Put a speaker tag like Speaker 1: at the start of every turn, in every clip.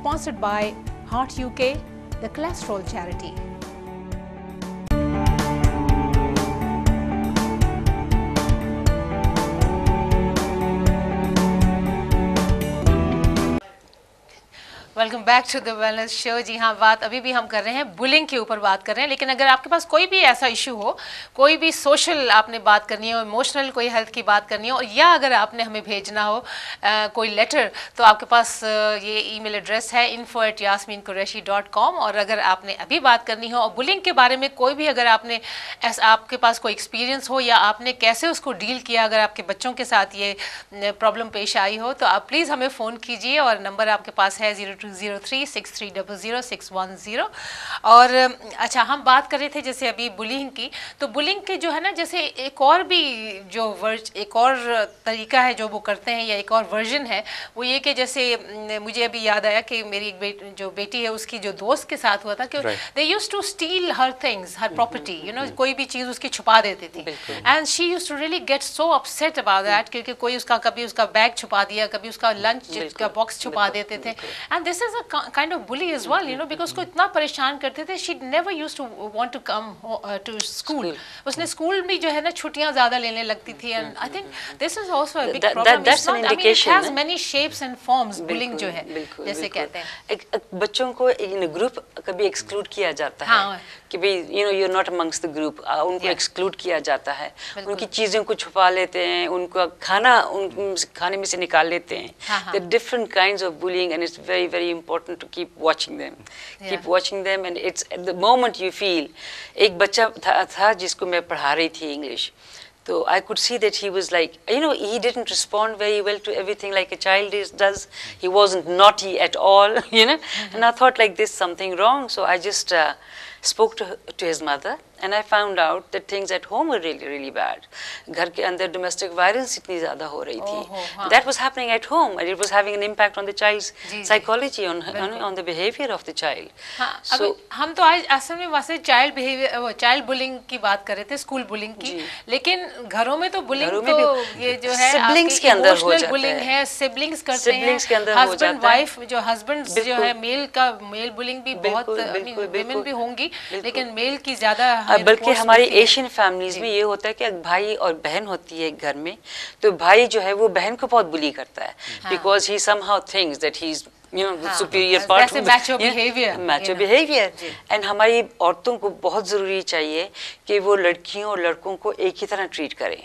Speaker 1: sponsored by Heart UK, the cholesterol charity. Welcome back to the wellness show. जी हाँ, बात अभी भी हम कर रहे हैं बुलिंग के ऊपर बात कर रहे हैं, लेकिन अगर आपके पास कोई भी ऐसा इशू हो, कोई भी सोशल आपने बात करनी हो, इमोशनल कोई हेल्थ की बात करनी हो, या अगर आपने हमें भेजना हो कोई लेटर, तो आपके पास ये ईमेल एड्रेस है info@yasminqureshi.com। और अगर आपने अभी बात करनी हो और बुलिंग के बारे में कोई भी, अगर आपने आपके पास कोई एक्सपीरियंस हो या आपने कैसे उसको डील किया, अगर आपके बच्चों के साथ ये प्रॉब्लम पेश आई हो, तो आप प्लीज़ हमें फ़ोन कीजिए। और नंबर आपके पास है 020363000610। और अच्छा, हम बात कर रहे थे जैसे अभी बुलिंग की, तो बुलिंग के जो है ना, जैसे एक और भी जो एक और तरीका है जो वो करते हैं, या एक और वर्जन है, वो ये कि जैसे मुझे अभी याद आया कि मेरी एक जो बेटी है, उसकी जो दोस्त के साथ हुआ था कि they used to steal her things, her property, you know, कोई भी चीज़ उसकी छुपा देती थी। And she used to really get so upset about that, क्योंकि कोई उसका कभी उसका बैग छुपा दिया, कभी उसका लंच का बॉक्स छुपा देते थे। And this is a kind of bully as well, you know, because उसको इतना परेशान करते थे। She never used to want to come to school. उसने स्कूल भी जो है ना छुट्टियां ज्यादा लेने लगती थी। And I think this is also a big problem. It's not, I mean, it has many shapes and forms, bullying जो है, जैसे कहते हैं।
Speaker 2: बच्चों को इन ग्रुप कभी एक्सक्लूड किया जाता है कि भाई, you know, you are not amongst the group. उनको एक्सक्लूड किया जाता है, उनकी चीज़ों को छुपा लेते हैं, उनका खाने में से निकाल लेते हैं। The different kinds of bullying, and it's very very important to keep watching them. And it's the moment you feel. एक बच्चा था जिसको मैं पढ़ा रही थी English, so I could see that he was like, you know, he didn't respond very well to everything like a child does. He wasn't naughty at all, you know. And I thought, like, there's something wrong. So I just spoke to his mother, and I found out that things at home were really, really bad. घर के अंदर domestic violence इतनी ज़्यादा हो रही थी. That was happening at home, and it was having an impact on the child's psychology, on the behavior of the child.
Speaker 1: So हम तो आज असल में वैसे चाइल्ड बुलिंग की बात कर रहे थे, स्कूल बुलिंग की, लेकिन घरों में तो बुलिंग तो ये जो है
Speaker 2: सिबलिंग्स के अंदर हो जाता है।
Speaker 1: बुलिंग है, सिबलिंग्स करते हैं, हस्बैंड वाइफ जो हस्बैंड जो है, मेल बुलिंग भी बहुत, विमेन भी होंगी, लेकिन मेल की ज्यादा।
Speaker 2: बल्कि हमारी एशियन फैमिलीज में ये होता है कि भाई और बहन होती है घर में, तो भाई जो है वो बहन को बहुत बुली करता है, because he somehow thinks that he is, you know, the superior part,
Speaker 1: macho behavior.
Speaker 2: And हमारी औरतों को बहुत ज़रूरी चाहिए कि वो लड़कियों और लड़कों को एक ही तरह ट्रीट करें,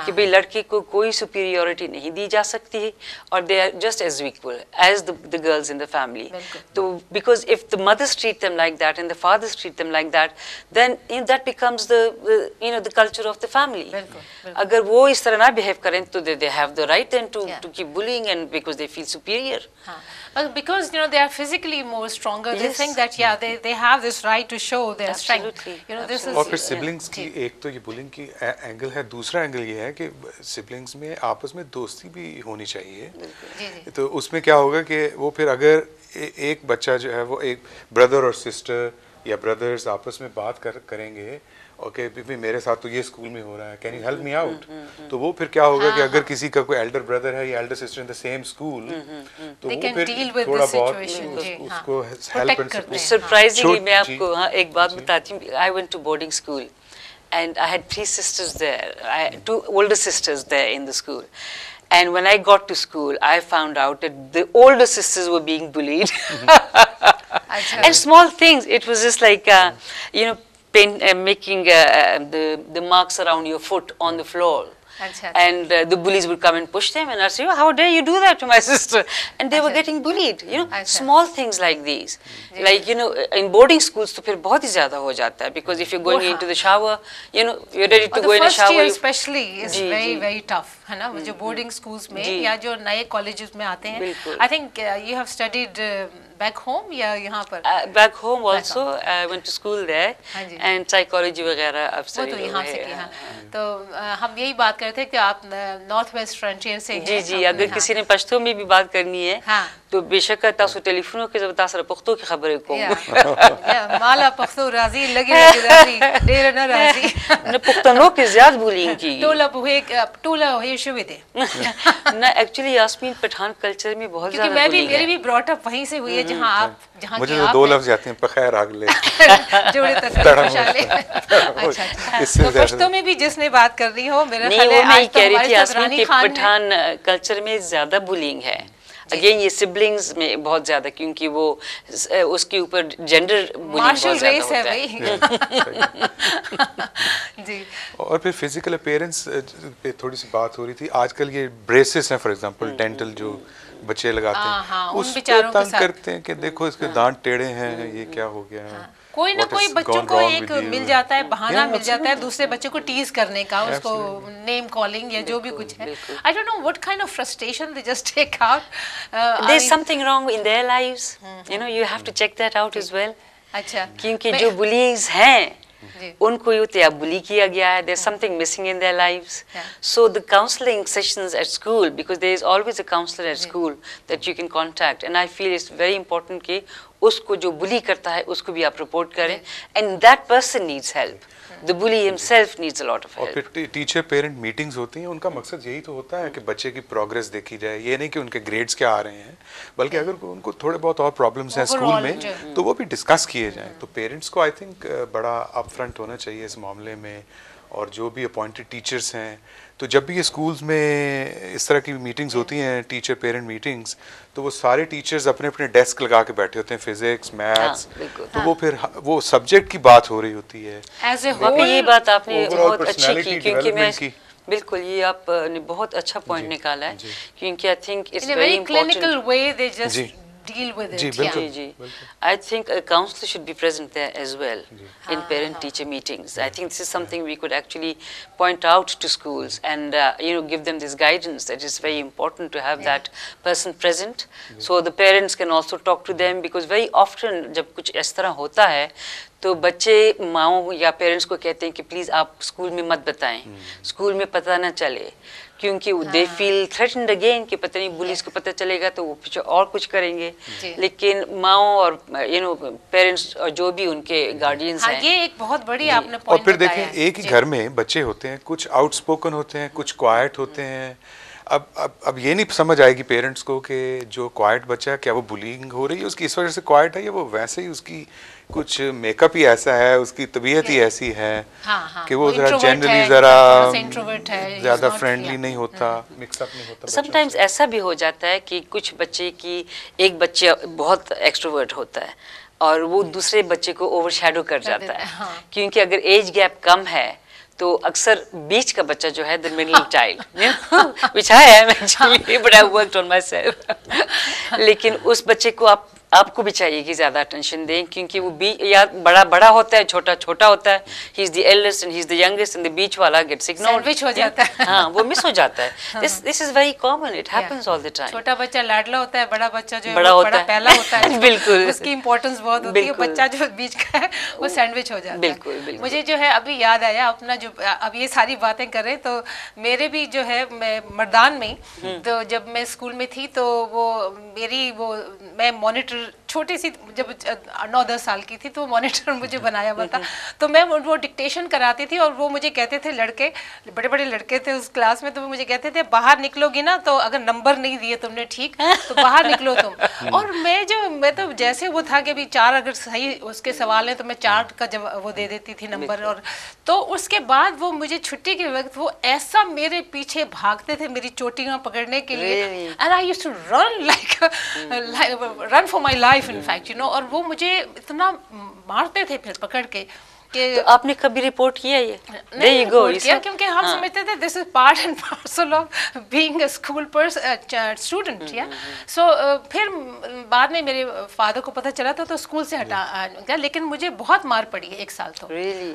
Speaker 2: कि भाई लड़की को कोई सुपीरियोरिटी नहीं दी जा सकती है, और they are just as equal as the girls in the family. तो because if the mothers treat them like that and the fathers treat them like that, then that becomes the culture of the family. अगर वो इस तरह ना behave करें तो they have the right then to keep bullying, and because they feel superior.
Speaker 1: Because, you know, they are physically more stronger, they think that they have this right to show their strength. You know, this is,
Speaker 3: और फिर siblings की एक तो ये bullying की angle है, दूसरा angle ये है कि सिबलिंग्स में आपस में दोस्ती भी होनी चाहिए। तो उसमें क्या होगा कि वो फिर अगर एक बच्चा जो है वो एक ब्रदर और सिस्टर या ब्रदर्स आपस में बात करेंगे, ओके भी मेरे साथ तो ये स्कूल में हो रहा है, can you help me out, तो वो फिर क्या होगा कि अगर किसी का कोई एल्डर ब्रदर है या Elder sister in the same school, तो वो फिर थोड़ा बहुत उसको हेल्प एंड सपोर्ट।
Speaker 2: सरप्राइजिंगली मैं आपको एक बात बताती हूँ। I went to boarding school and I had 3 sisters there, 2 older sisters there in the school. And when I got to school, I found out that the older sisters were being bullied. And small things, it was just like, you know, making the marks around your foot on the floor. And the bullies would come and push them, and I'd say, oh, how dare you do that to my sister? And they were getting bullied, you know, small things like these. Like, you know, in boarding schools तो फिर बहुत ही ज़्यादा हो जाता है, because if you're going into the shower, you know, you're ready to go in a shower.
Speaker 1: The first year especially is very, very tough, है ना, जो boarding schools में या जो नए colleges में आते हैं. I think you have studied back home या यहाँ पर?
Speaker 2: Back home also, I went to school there, and psychology वगैरह अब
Speaker 1: study वो तो यहाँ से किया। तो हम यही बात करते हैं कि आप नॉर्थ वेस्ट फ्रंटियर से हैं।
Speaker 2: जी, अगर किसी ने पश्तो में भी बात करनी है, तो बेशक तासु टेलीफोन के जब तासर पख्तो की खबरें को
Speaker 1: माला पख्तो राजी लगी राजी डेर न राजी
Speaker 2: ने पुख्तनों के ज़्यादा बुलिंग की
Speaker 1: टोला विश्वविद्यालय
Speaker 2: ना एक्चुअली यास्मीन पठान कल्चर में बहुत
Speaker 1: क्योंकि
Speaker 2: ज्यादा
Speaker 1: मैं भी मेरी भी ब्रॉट अप वहीं से हुई है जहाँ आप जहाँ
Speaker 3: मुझे तो 2 लफ्ज आते हैं पखैर आगले
Speaker 1: जोड़े तक अच्छा तो पश्तो में भी जिसने बात कर रही हो मेरा ख्याल है आज तो हमारे साथ रानी खान
Speaker 2: पठान कल्चर में ज्यादा बुलिंग है अगेन ये सिबलिंग्स में बहुत ज्यादा क्योंकि वो उसके ऊपर जेंडर
Speaker 1: मार्शल रेस है भाई
Speaker 3: जी। और फिर फिजिकल अपीयरेंस पे थोड़ी सी बात हो रही थी आजकल ये ब्रेसेस हैं फॉर एग्जांपल डेंटल जो बच्चे लगाते हैं उस पे तंग करते हैं कि देखो इसके दांत टेढ़े हैं ये क्या हो गया है
Speaker 1: कोई ना कोई बच्चों को एक मिल जाता है बहाना मिल जाता है दूसरे बच्चे को टीज करने का उसको नेम कॉलिंग या जो भी कुछ है I don't know what kind of frustration they just take out
Speaker 2: there is something wrong in their lives you know you have to check that out as well
Speaker 1: अच्छा
Speaker 2: क्योंकि जो बुलीज हैं उनको या बुली किया गया है there's something missing in their lives so the counseling sessions at school because there is always a counselor at school that you can contact and I feel it's very important कि उसको जो बुली करता है उसको भी आप रिपोर्ट करें and that person needs help the bully himself needs a lot of help
Speaker 3: और फिर टीचर पेरेंट मीटिंग्स होती हैं उनका मकसद यही तो होता है कि बच्चे की प्रोग्रेस देखी जाए ये नहीं कि उनके ग्रेड्स क्या आ रहे हैं बल्कि अगर उनको थोड़े बहुत और प्रॉब्लम्स हैं स्कूल में तो वो भी डिस्कस किए जाएं तो पेरेंट्स को आई थिंक बड़ा अपफ्रंट होना चाहिए इस मामले में और जो भी अपॉइंटेड टीचर्स हैं तो जब भी ये स्कूल्स में इस तरह की मीटिंग्स होती हैं टीचर पेरेंट मीटिंग्स तो वो सारे टीचर्स अपने अपने डेस्क लगा के बैठे होते हैं फिजिक्स मैथ्स तो वो फिर वो सब्जेक्ट की बात हो रही होती है
Speaker 1: एज ए होल
Speaker 2: ये बात आपने बहुत अच्छी की क्योंकि मैं बिल्कुल ये आपने बहुत अच्छा पॉइंट निकाला है क्योंकि I think it's very important
Speaker 1: clinical way they just deal with it
Speaker 2: I think a counselor should be present there as well in parent teacher meetings I think this is something we could actually point out to schools and you know give them this guidance that is very important to have that person present so the parents can also talk to them because very often जब कुछ इस तरह होता है तो बच्चे माओ या parents को कहते हैं कि प्लीज आप स्कूल में मत बताएं स्कूल में पता ना चले क्योंकि दे फील थ्रेटन्ड अगेन कि पता नहीं पुलिस को पता चलेगा तो वो कुछ और कुछ करेंगे लेकिन माओ और यू नो पेरेंट्स और जो भी उनके गार्डियंस हैं
Speaker 1: ये एक बहुत बड़ी आपने पॉइंट
Speaker 3: और फिर देखें एक ही घर में बच्चे होते हैं कुछ आउटस्पोकन होते हैं कुछ क्वाइट होते हैं अब ये नहीं समझ आएगी पेरेंट्स को कि जो क्वाइट बच्चा है क्या वो बुलिंग हो रही है उसकी इस वजह से क्वाइट है या वो वैसे ही उसकी कुछ मेकअप ही ऐसा है उसकी तबीयत ही ऐसी है कि वो जरा जनरली जरा ज्यादा फ्रेंडली नहीं होता मिक्सअप नहीं होता
Speaker 2: समटाइम्स ऐसा भी हो जाता है कि कुछ बच्चे की एक बच्चा बहुत एक्सट्रोवर्ट होता है और वो दूसरे बच्चे को ओवरशैडो कर जाता है क्योंकि अगर एज गैप कम है तो अक्सर बीच का बच्चा जो है the middle child which I am actually but I worked on my self लेकिन उस बच्चे को आपको भी चाहिए कि ज्यादा अटेंशन दें क्योंकि वो या बड़ा होता है छोटा होता है he is the eldest and he is the youngest and the beach वाला गेट्स इग्नोर्ड
Speaker 1: सैंडविच हो जाता है
Speaker 2: हां वो मिस हो जाता है this is very common it happens all the time
Speaker 1: छोटा बच्चा लाडला होता है बड़ा बच्चा जो है बड़ा पहला होता है
Speaker 2: बिल्कुल
Speaker 1: उसकी इंपॉर्टेंस बहुत होती है बच्चा जो बीच का है वो सैंडविच हो जाता है
Speaker 2: बिल्कुल
Speaker 1: मुझे जो है अभी याद आया अपना जो अब ये सारी बातें कर रहे तो मेरे भी जो है मैं मर्दान में तो जब मैं स्कूल में थी तो मैं मॉनिटर छोटी सी जब 9-10 साल की थी तो मॉनिटर मुझे बनाया हुआ था तो मैं वो डिक्टेशन कराती थी और वो मुझे कहते थे लड़के बड़े लड़के थे उस क्लास में तो वो मुझे कहते थे बाहर निकलोगी ना तो अगर नंबर नहीं दिए तुमने ठीक तो बाहर निकलो तुम और मैं तो जैसे वो था कि अभी 4 अगर सही उसके सवाल है तो मैं 4 का जब वो दे देती थी नंबर और तो उसके बाद वो मुझे छुट्टी के वक्त वो ऐसा मेरे पीछे भागते थे मेरी चोटियां पकड़ने के लिए and I used to run for my life in fact you know और वो मुझे इतना मारते थे फिर पकड़ के
Speaker 2: तो आपने कभी रिपोर्ट किया ये There you go,
Speaker 1: किया क्योंकि हम समझते थे this is part and parcel of being a school student या सो फिर बाद में मेरे फादर को पता चला था तो स्कूल से हटा गया लेकिन मुझे बहुत मार पड़ी 1 साल तो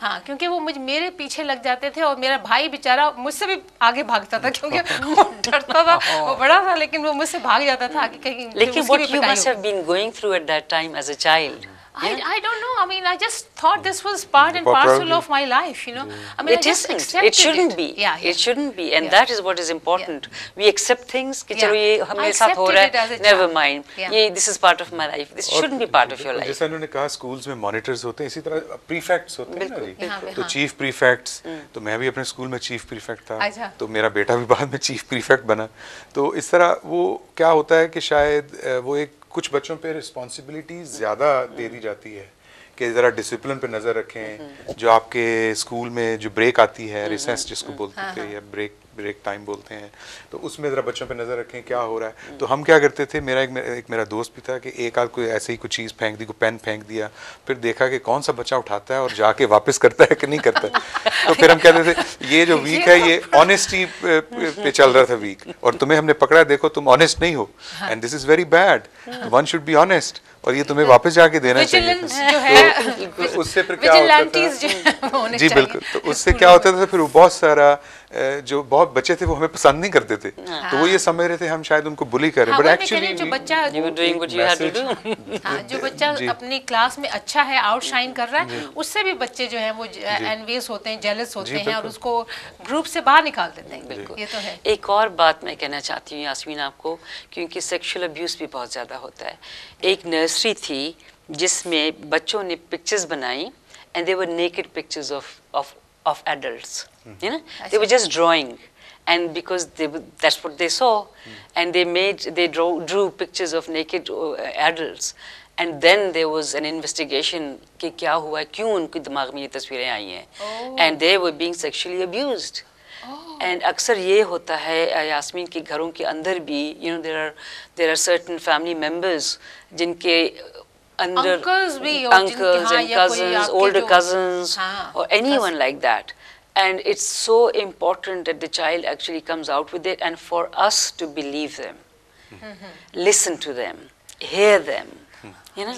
Speaker 1: हाँ क्योंकि वो मेरे पीछे लग जाते थे और मेरा भाई बेचारा मुझसे भी आगे भागता था क्योंकि वो डरता था वो बड़ा था लेकिन वो मुझसे भाग जाता था आगे कहीं
Speaker 2: लेकिन what you must have been going through at that time as a child
Speaker 1: I don't know. I mean, I just thought this was part and parcel of my life, you know. I mean,
Speaker 2: it isn't. It shouldn't be. It shouldn't be, and that is what is important. We accept things कि चलो ये हमारे साथ हो रहा है. Never mind. ये this is part of my life. This shouldn't be part of your life.
Speaker 3: जैसा उन्होंने कहा, schools में monitors होते हैं, इसी तरह prefects होते हैं ना जी. तो chief prefects, तो मैं भी अपने स्कूल में chief prefect था. तो मेरा बेटा भी बाद में chief prefect बना. तो इस तरह वो क्या होता है कि शायद वो एक कुछ बच्चों पे रिस्पॉन्सिबिलिटी ज़्यादा दे दी जाती है कि ज़रा डिसिप्लिन पे नज़र रखें. जो आपके स्कूल में जो ब्रेक आती है, रिसेस जिसको बोलते थे, या ब्रेक टाइम बोलते हैं, तो उसमें ज़रा बच्चों पे नज़र रखें क्या हो रहा है. तो हम क्या करते थे, मेरा दोस्त भी था कि एक आध कोई ऐसे ही कुछ चीज़ फेंक दी, कोई पेन फेंक दिया, फिर देखा कि कौन सा बच्चा उठाता है और जाके वापस करता है कि नहीं करता है. तो फिर हम कहते थे ये जो वीक है ये ऑनेस्टी पे चल रहा था वीक, और तुम्हें हमने पकड़ा, देखो तुम ऑनेस्ट नहीं हो, and this is very bad. One should be honest, और ये तुम्हें वापस जाके देना चाहिए. तो उससे फिर क्या होता था, जी बिल्कुल, तो उससे क्या होता था, फिर वो बहुत सारा जो बहुत बच्चे थे वो हमें पसंद नहीं करते थे. तो वो ये समझ रहे थे हम शायद उनको बुली कर रहे हैं, बट एक्चुअली
Speaker 1: जो बच्चा जो बच्चा अपनी क्लास में अच्छा है, आउटशाइन कर रहा है, उससे भी बच्चे जो हैं वो एनवियस होते हैं, जेलस होते हैं, और उसको ग्रुप से बाहर निकाल देते हैं. ये तो है.
Speaker 2: एक और बात मैं कहना चाहती हूँ यास्मीन आपको, क्योंकि सेक्सुअल अब्यूज भी बहुत ज़्यादा होता है. एक नर्सरी थी जिसमें बच्चों ने पिक्चर्स बनाई, and they were naked pictures of adults, you know, they were just drawing, and because that's what they saw, and they drew pictures of naked adults, and then there was an investigation कि क्या हुआ, क्यों उनके दिमाग में ये तस्वीरें आई हैं, and they were being sexually abused. And अक्सर ये होता है यास्मीन के घरों के अंदर भी, you know, there are certain family members जिनके under uncles and cousins, older cousins, or anyone like that. And it's so important that the child actually comes out with it, and for us to believe them, listen to them, hear them.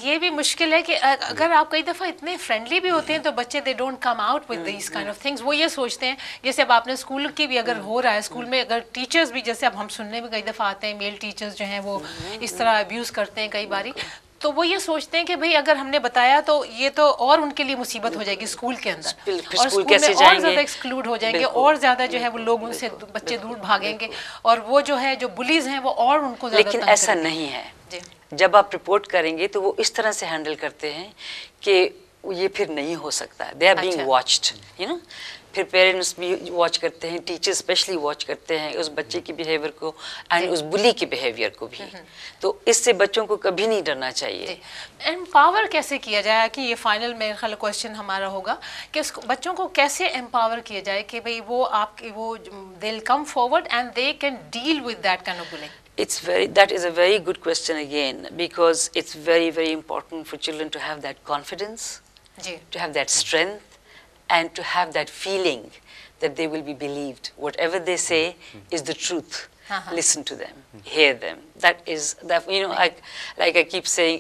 Speaker 1: ये भी मुश्किल है कि अगर आप कई दफ़ा इतने फ्रेंडली भी होते हैं तो बच्चे they don't come out with this kind of things. वो ये सोचते हैं, जैसे अब आपने स्कूल की भी अगर हो रहा है, स्कूल में अगर टीचर्स भी, जैसे अब हम सुनने में कई दफ़ा आते हैं मेल टीचर्स जो हैं वो इस तरह अब्यूज़ करते हैं कई बारी, तो वो ये सोचते हैं कि भाई अगर हमने बताया तो ये तो और उनके लिए मुसीबत हो जाएगी स्कूल के अंदर, और स्कूल में और ज़्यादा एक्सक्लूड हो जाएंगे, और ज़्यादा जो है वो लोग उनसे बच्चे दूर भागेंगे, और वो जो है जो बुलीज हैं वो और उनको ज़्यादा.
Speaker 2: लेकिन ऐसा नहीं है. जब आप रिपोर्ट करेंगे तो वो इस तरह से हैंडल करते हैं कि ये फिर नहीं हो सकता. They are being watched, you know. फिर पेरेंट्स भी वॉच करते हैं, टीचर्स स्पेशली वॉच करते हैं उस बच्चे के बिहेवियर को, एंड उस बुली के बिहेवियर को भी. तो इससे बच्चों को कभी नहीं डरना चाहिए.
Speaker 1: एम्पावर कैसे किया जाए, कि ये फाइनल मेरे ख्याल क्वेश्चन हमारा होगा कि बच्चों को कैसे एम्पावर किया जाए कि भाई वो आपके वो they will come forward and they can deal with that kind of bullying.
Speaker 2: That is a very good question again, because it's very, very important for children to have that confidence, to have that strength, and to have that feeling that they will be believed. Whatever they say is the truth. Listen to them, hear them. That is, you know, like I keep saying,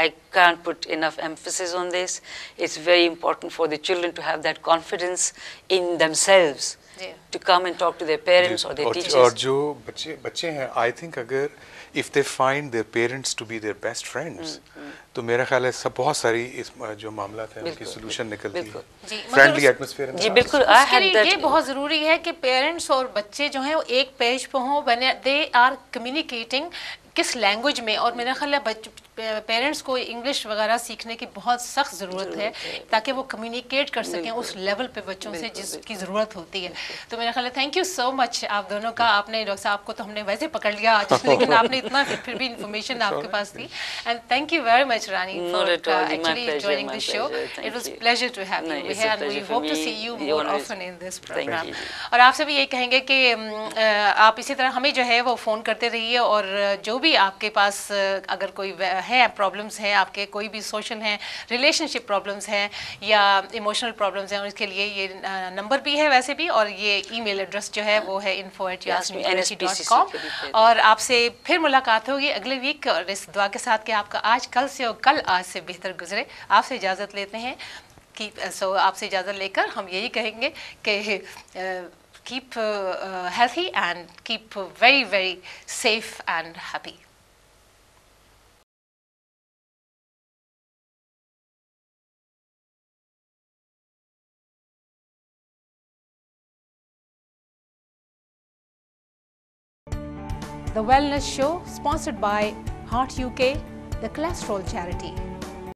Speaker 2: I can't put enough emphasis on this. It's very important for the children to have that confidence in themselves, to come and talk to their parents or their teachers.
Speaker 3: और जो बच्चे हैं, I think अगर if they find their parents to be their best friends, तो मेरा ख्याल है सब बहुत सारी इस जो मामला है उनकी सोल्यूशन निकलती है. Friendly atmosphere.
Speaker 2: जी बिल्कुल.
Speaker 1: ये बहुत ज़रूरी है कि पेरेंट्स और बच्चे जो हैं वो एक पेज पे हों, दे आर कम्युनिकेटिंग किस लैंग्वेज में. और मेरा ख्याल है पेरेंट्स को इंग्लिश वगैरह सीखने की बहुत सख्त ज़रूरत है ताकि वो कम्युनिकेट कर सकें उस लेवल पे बच्चों से जिसकी ज़रूरत होती है. तो मेरा ख्याल है थैंक यू सो मच आप दोनों का. आपने डॉक्टर साहब को तो हमने वैसे पकड़ लिया आज, लेकिन आपने इतना फिर भी इन्फॉर्मेशन आपके पास थी. And thank you very much Rani for actually joining this show. It was pleasure to have you here and we hope to see you more often in this programme. और आपसे भी यही कहेंगे कि आप इसी तरह हमें जो है वो फ़ोन करते रहिए, और जो भी आपके पास अगर कोई है प्रॉब्लम्स हैं, आपके कोई भी सोशल हैं, रिलेशनशिप प्रॉब्लम्स हैं या इमोशनल प्रॉब्लम्स हैं, उसके लिए ये नंबर भी है वैसे भी, और ये ईमेल एड्रेस जो है वो है info@yasminqureshi.com. और आपसे फिर मुलाकात होगी अगले वीक, और इस दुआ के साथ कि आपका आज कल से और कल आज से बेहतर गुजरे. आपसे इजाज़त लेते हैं. आपसे इजाज़त लेकर हम यही कहेंगे कि keep healthy and keep very, very safe and happy. The Wellness Show, sponsored by Heart UK, the cholesterol charity.